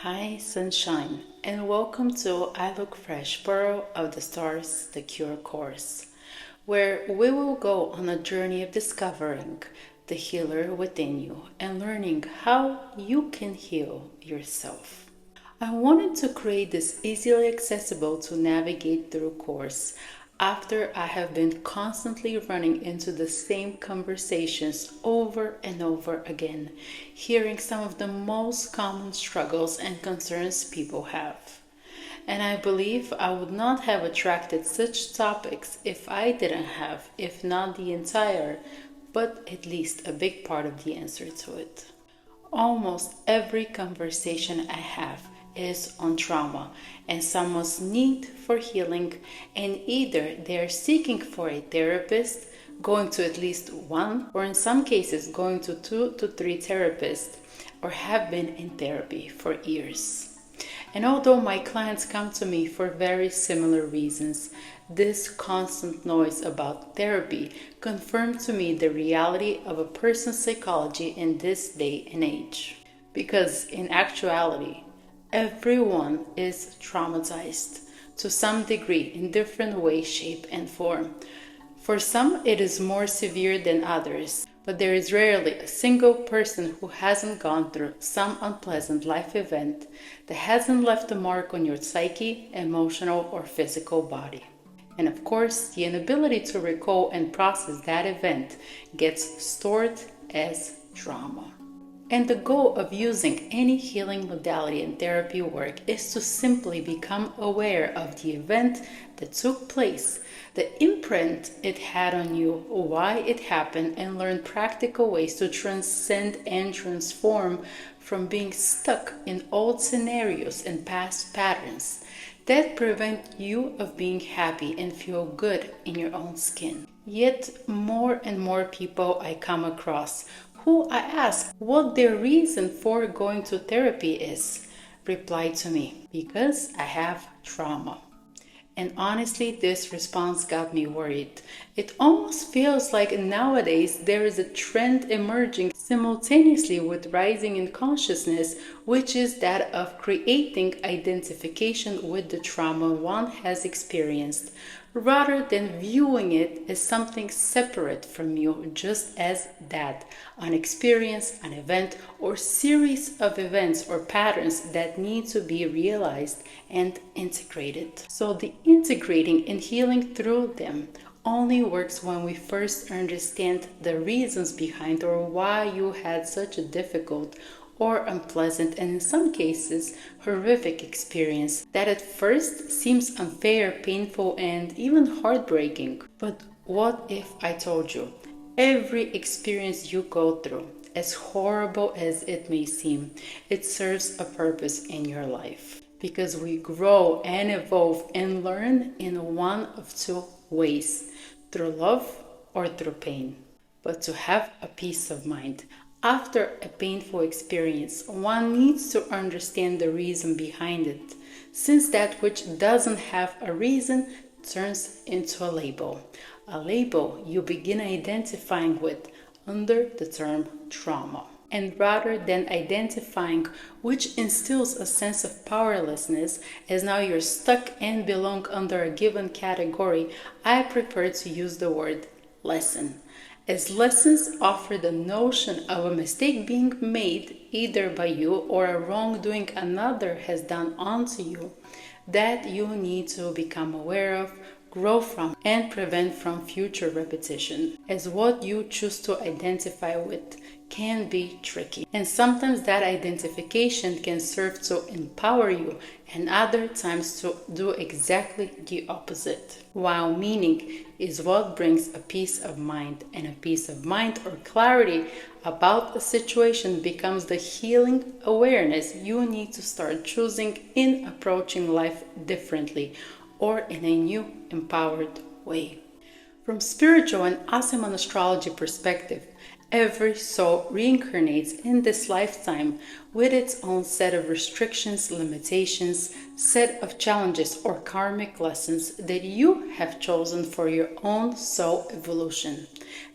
Hi, sunshine, and welcome to iLookFresh Borough of the Stars, the Cure course, where we will go on a journey of discovering the healer within you and learning how you can heal yourself. I wanted to create this easily accessible to navigate through course after I have been constantly running into the same conversations over and over again, hearing some of the most common struggles and concerns people have. And I believe I would not have attracted such topics if I didn't have, if not the entire, but at least a big part of the answer to it. Almost every conversation I have is on trauma and someone's need for healing, and either they're seeking for a therapist, going to at least one, or in some cases going to 2 to 3 therapists, or have been in therapy for years. And although my clients come to me for very similar reasons, this constant noise about therapy confirmed to me the reality of a person's psychology in this day and age. Because in actuality, everyone is traumatized to some degree in different way, shape, and form. For some, it is more severe than others, but there is rarely a single person who hasn't gone through some unpleasant life event that hasn't left a mark on your psyche, emotional, or physical body. And of course, the inability to recall and process that event gets stored as trauma. And the goal of using any healing modality in therapy work is to simply become aware of the event that took place, the imprint it had on you, why it happened, and learn practical ways to transcend and transform from being stuck in old scenarios and past patterns that prevent you of being happy and feel good in your own skin. Yet more and more people I come across who I ask what their reason for going to therapy is, reply to me, because I have trauma. And honestly, this response got me worried. It almost feels like nowadays there is a trend emerging simultaneously with rising in consciousness, which is that of creating identification with the trauma one has experienced, rather than viewing it as something separate from you, just as that, an experience, an event, or series of events or patterns that need to be realized and integrated. So the integrating and healing through them only works when we first understand the reasons behind or why you had such a difficult or unpleasant, and in some cases horrific experience that at first seems unfair, painful, and even heartbreaking. But what if I told you every experience you go through, as horrible as it may seem, it serves a purpose in your life? Because we grow and evolve and learn in one of two ways, through love or through pain. But to have a peace of mind after a painful experience, one needs to understand the reason behind it, since that which doesn't have a reason turns into a label you begin identifying with under the term trauma. And rather than identifying which instills a sense of powerlessness, as now you're stuck and belong under a given category, I prefer to use the word lesson, as lessons offer the notion of a mistake being made either by you or a wrongdoing another has done onto you that you need to become aware of, grow from, and prevent from future repetition, as what you choose to identify with can be tricky. And sometimes that identification can serve to empower you, and other times to do exactly the opposite. While meaning is what brings a peace of mind, and a peace of mind or clarity about a situation becomes the healing awareness you need to start choosing in approaching life differently or in a new, empowered way. From spiritual and Aseman astrology perspective, every soul reincarnates in this lifetime with its own set of restrictions, limitations, set of challenges or karmic lessons that you have chosen for your own soul evolution.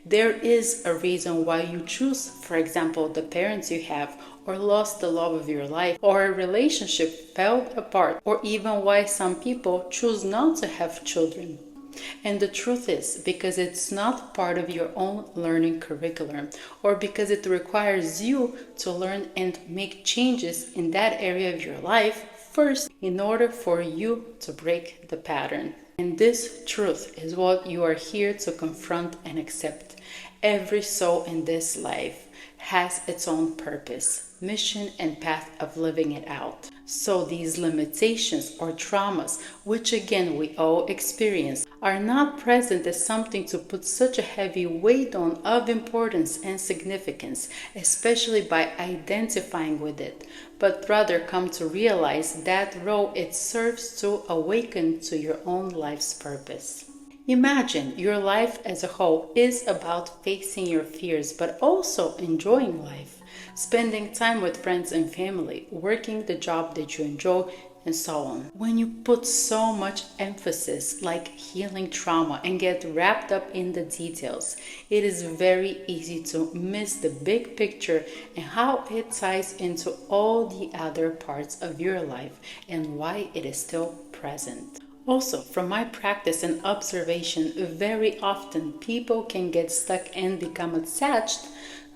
There is a reason why you choose, for example, the parents you have, or lost the love of your life, or a relationship fell apart, or even why some people choose not to have children. And the truth is, because it's not part of your own learning curriculum, or because it requires you to learn and make changes in that area of your life first in order for you to break the pattern. And this truth is what you are here to confront and accept. Every soul in this life has its own purpose, mission, and path of living it out. So these limitations or traumas, which again we all experience, are not present as something to put such a heavy weight on of importance and significance, especially by identifying with it, but rather come to realize that role it serves to awaken to your own life's purpose. Imagine your life as a whole is about facing your fears, but also enjoying life, spending time with friends and family, working the job that you enjoy, and so on. When you put so much emphasis like healing trauma and get wrapped up in the details, it is very easy to miss the big picture and how it ties into all the other parts of your life and why it is still present. Also, from my practice and observation, very often people can get stuck and become attached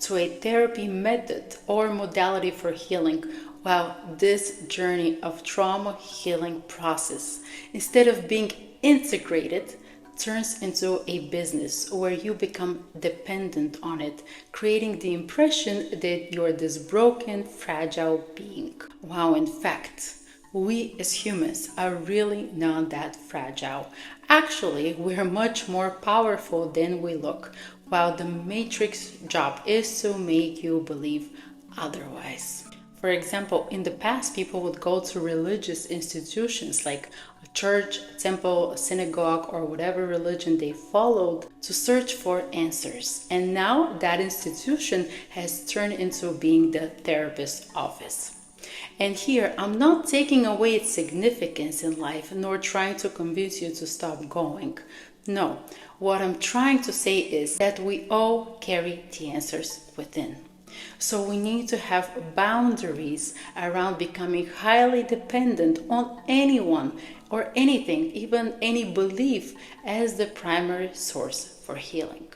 to a therapy method or modality for healing, while this journey of trauma healing process, instead of being integrated, turns into a business where you become dependent on it, creating the impression that you're this broken, fragile being. While in fact, we as humans are really not that fragile. Actually, we're much more powerful than we look, while the Matrix job is to make you believe otherwise. For example, in the past, people would go to religious institutions like a church, a temple, a synagogue, or whatever religion they followed to search for answers. And now that institution has turned into being the therapist's office. And here, I'm not taking away its significance in life, nor trying to convince you to stop going. No, what I'm trying to say is that we all carry the answers within. So we need to have boundaries around becoming highly dependent on anyone or anything, even any belief, as the primary source for healing,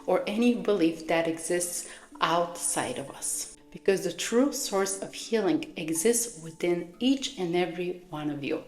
or any belief that exists outside of us. Because the true source of healing exists within each and every one of you.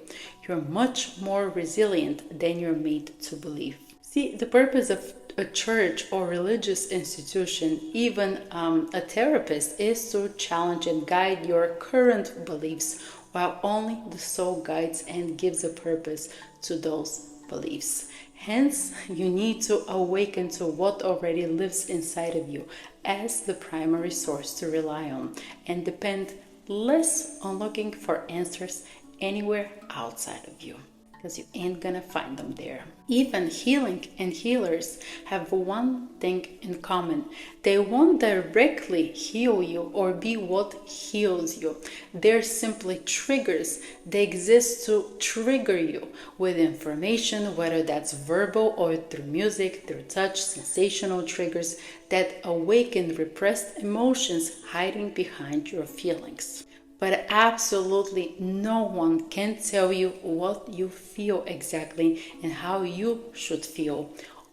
You're much more resilient than you're made to believe. See, the purpose of a church or religious institution, even a therapist, is to challenge and guide your current beliefs, while only the soul guides and gives a purpose to those beliefs. Hence, you need to awaken to what already lives inside of you as the primary source to rely on, and depend less on looking for answers anywhere outside of you, because you ain't gonna find them there. Even healing and healers have one thing in common. They won't directly heal you or be what heals you. They're simply triggers. They exist to trigger you with information, whether that's verbal or through music, through touch, sensational triggers that awaken repressed emotions hiding behind your feelings. But absolutely no one can tell you what you feel exactly and how you should feel.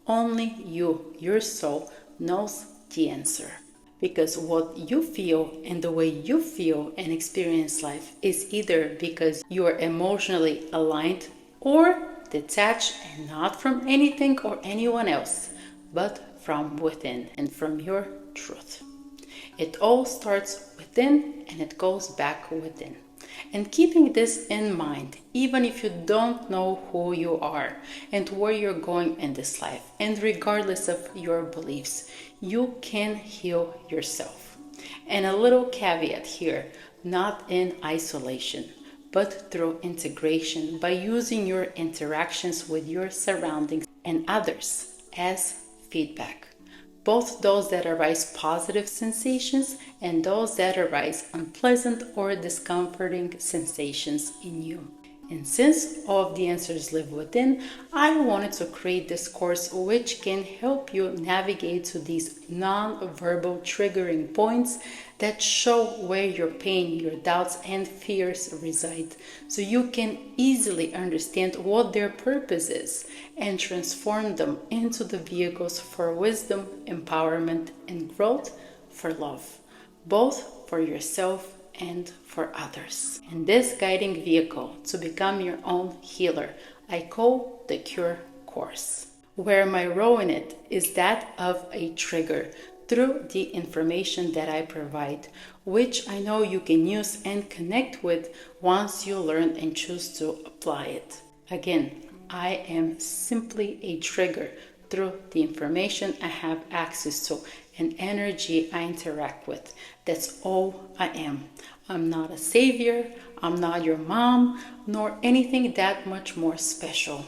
Only you, your soul, knows the answer. Because what you feel and the way you feel and experience life is either because you are emotionally aligned or detached, and not from anything or anyone else, but from within and from your truth. It all starts within and it goes back within. And keeping this in mind, even if you don't know who you are and where you're going in this life, and regardless of your beliefs, you can heal yourself. And a little caveat here, not in isolation, but through integration, by using your interactions with your surroundings and others as feedback. Both those that arise positive sensations and those that arise unpleasant or discomforting sensations in you. And since all of the answers live within, I wanted to create this course which can help you navigate to these non-verbal triggering points that show where your pain, your doubts, and fears reside, so you can easily understand what their purpose is and transform them into the vehicles for wisdom, empowerment, and growth for love, both for yourself and for others. And this guiding vehicle to become your own healer, I call the Cure Course, where my role in it is that of a trigger through the information that I provide, which I know you can use and connect with once you learn and choose to apply it. Again, I am simply a trigger through the information I have access to and energy I interact with. That's all I am. I'm not a savior, I'm not your mom, nor anything that much more special.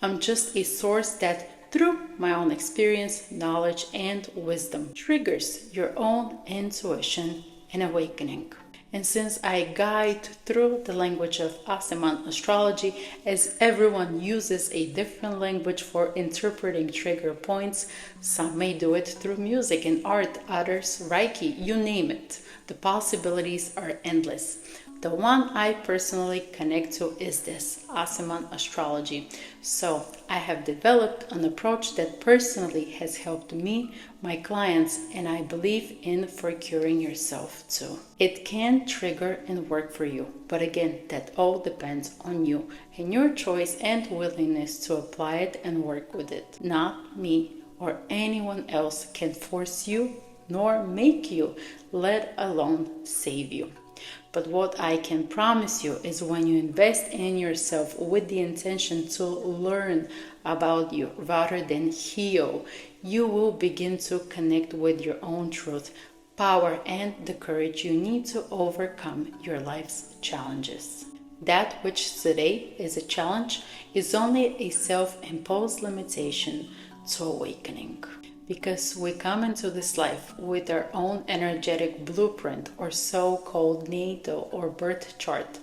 I'm just a source that, through my own experience, knowledge, and wisdom, triggers your own intuition and awakening. And since I guide through the language of Aseman astrology, as everyone uses a different language for interpreting trigger points, some may do it through music and art, others Reiki, you name it. The possibilities are endless. The one I personally connect to is this, Aseman astrology. So I have developed an approach that personally has helped me, my clients, and I believe in for curing yourself too. It can trigger and work for you, but again, that all depends on you and your choice and willingness to apply it and work with it. Not me or anyone else can force you nor make you, let alone save you. But what I can promise you is when you invest in yourself with the intention to learn about you rather than heal, you will begin to connect with your own truth, power, and the courage you need to overcome your life's challenges. That which today is a challenge is only a self-imposed limitation to awakening. Because we come into this life with our own energetic blueprint or so-called natal or birth chart,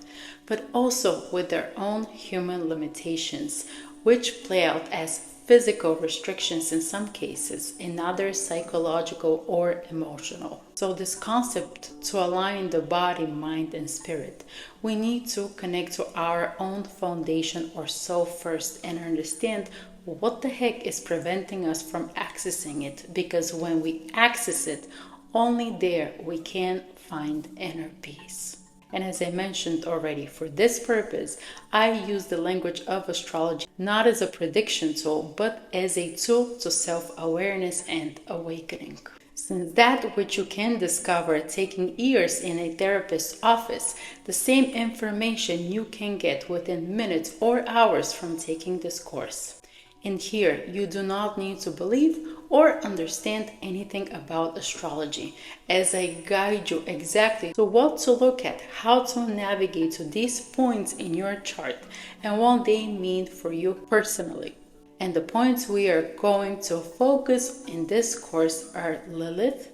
but also with our own human limitations, which play out as physical restrictions in some cases, in others psychological or emotional. So this concept to align the body, mind, and spirit, we need to connect to our own foundation or soul first and understand what the heck is preventing us from accessing it, because when we access it, only there we can find inner peace. And as I mentioned already, for this purpose, I use the language of astrology not as a prediction tool, but as a tool to self-awareness and awakening. Since that which you can discover taking years in a therapist's office, the same information you can get within minutes or hours from taking this course. And here, you do not need to believe or understand anything about astrology, as I guide you exactly to what to look at, how to navigate to these points in your chart, and what they mean for you personally. And the points we are going to focus in this course are Lilith,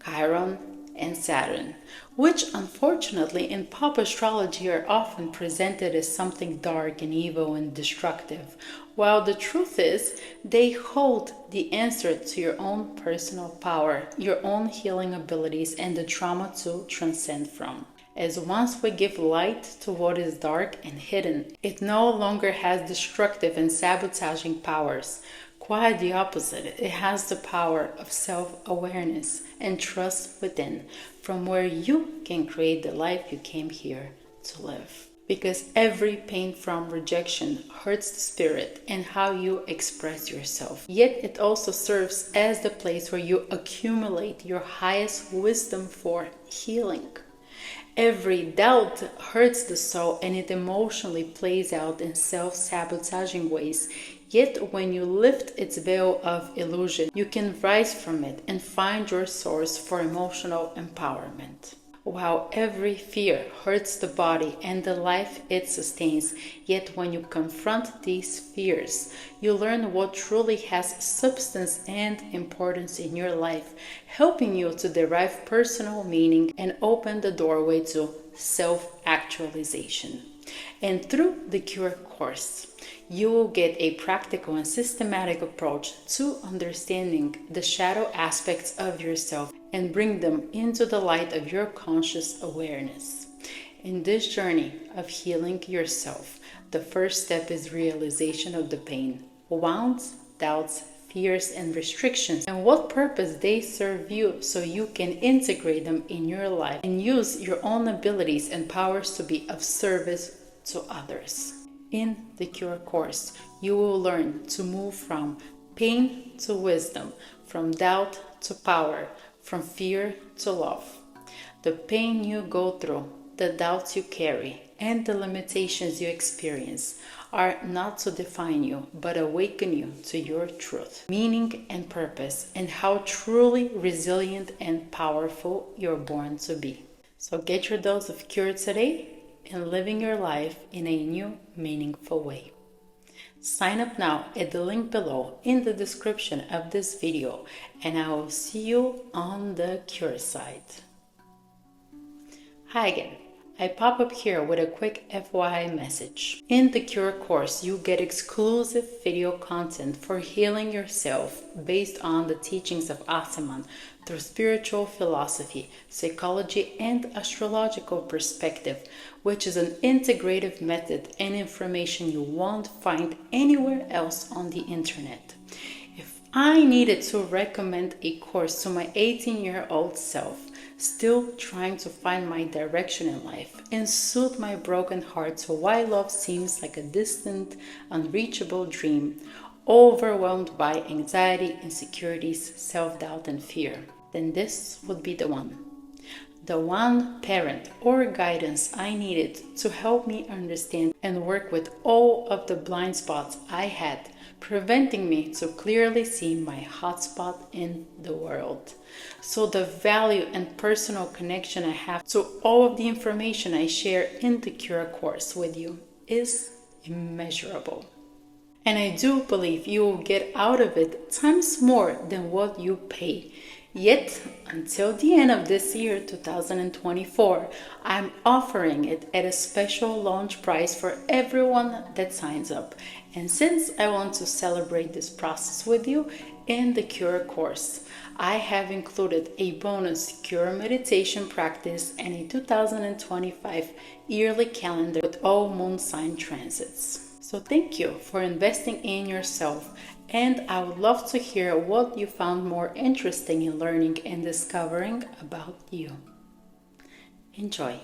Chiron, and Saturn, which unfortunately in pop astrology are often presented as something dark and evil and destructive, while the truth is they hold the answer to your own personal power, your own healing abilities, and the trauma to transcend from. As once we give light to what is dark and hidden, it no longer has destructive and sabotaging powers. Quite the opposite, it has the power of self-awareness and trust within, from where you can create the life you came here to live. Because every pain from rejection hurts the spirit and how you express yourself. Yet it also serves as the place where you accumulate your highest wisdom for healing. Every doubt hurts the soul and it emotionally plays out in self-sabotaging ways. Yet when you lift its veil of illusion, you can rise from it and find your source for emotional empowerment. While every fear hurts the body and the life it sustains, yet when you confront these fears, you learn what truly has substance and importance in your life, helping you to derive personal meaning and open the doorway to self-actualization. And through the Cure course, you will get a practical and systematic approach to understanding the shadow aspects of yourself and bring them into the light of your conscious awareness. In this journey of healing yourself, the first step is realization of the pain, wounds, doubts, fears, and restrictions, and what purpose they serve you, so you can integrate them in your life and use your own abilities and powers to be of service to others. In the Cure course, you will learn to move from pain to wisdom, from doubt to power, from fear to love. The pain you go through, the doubts you carry, and the limitations you experience are not to define you, but awaken you to your truth, meaning, and purpose, and how truly resilient and powerful you're born to be. So get your dose of Cure today and living your life in a new, meaningful way. Sign up now at the link below in the description of this video, and I will see you on the Cure site. Hi again. I pop up here with a quick FYI message. In the Cure course, you get exclusive video content for healing yourself based on the teachings of Aseman through spiritual philosophy, psychology, and astrological perspective, which is an integrative method and information you won't find anywhere else on the internet. If I needed to recommend a course to my 18-year-old self, still trying to find my direction in life and soothe my broken heart to why love seems like a distant, unreachable dream, overwhelmed by anxiety, insecurities, self-doubt, and fear, then this would be the one. The one parent or guidance I needed to help me understand and work with all of the blind spots I had, preventing me to clearly see my hotspot in the world. So the value and personal connection I have to all of the information I share in the Cure course with you is immeasurable. And I do believe you will get out of it times more than what you pay. Yet, until the end of this year, 2024, I'm offering it at a special launch price for everyone that signs up. And since I want to celebrate this process with you in the Cure course, I have included a bonus Cure meditation practice and a 2025 yearly calendar with all moon sign transits. So thank you for investing in yourself, and I would love to hear what you found more interesting in learning and discovering about you. Enjoy!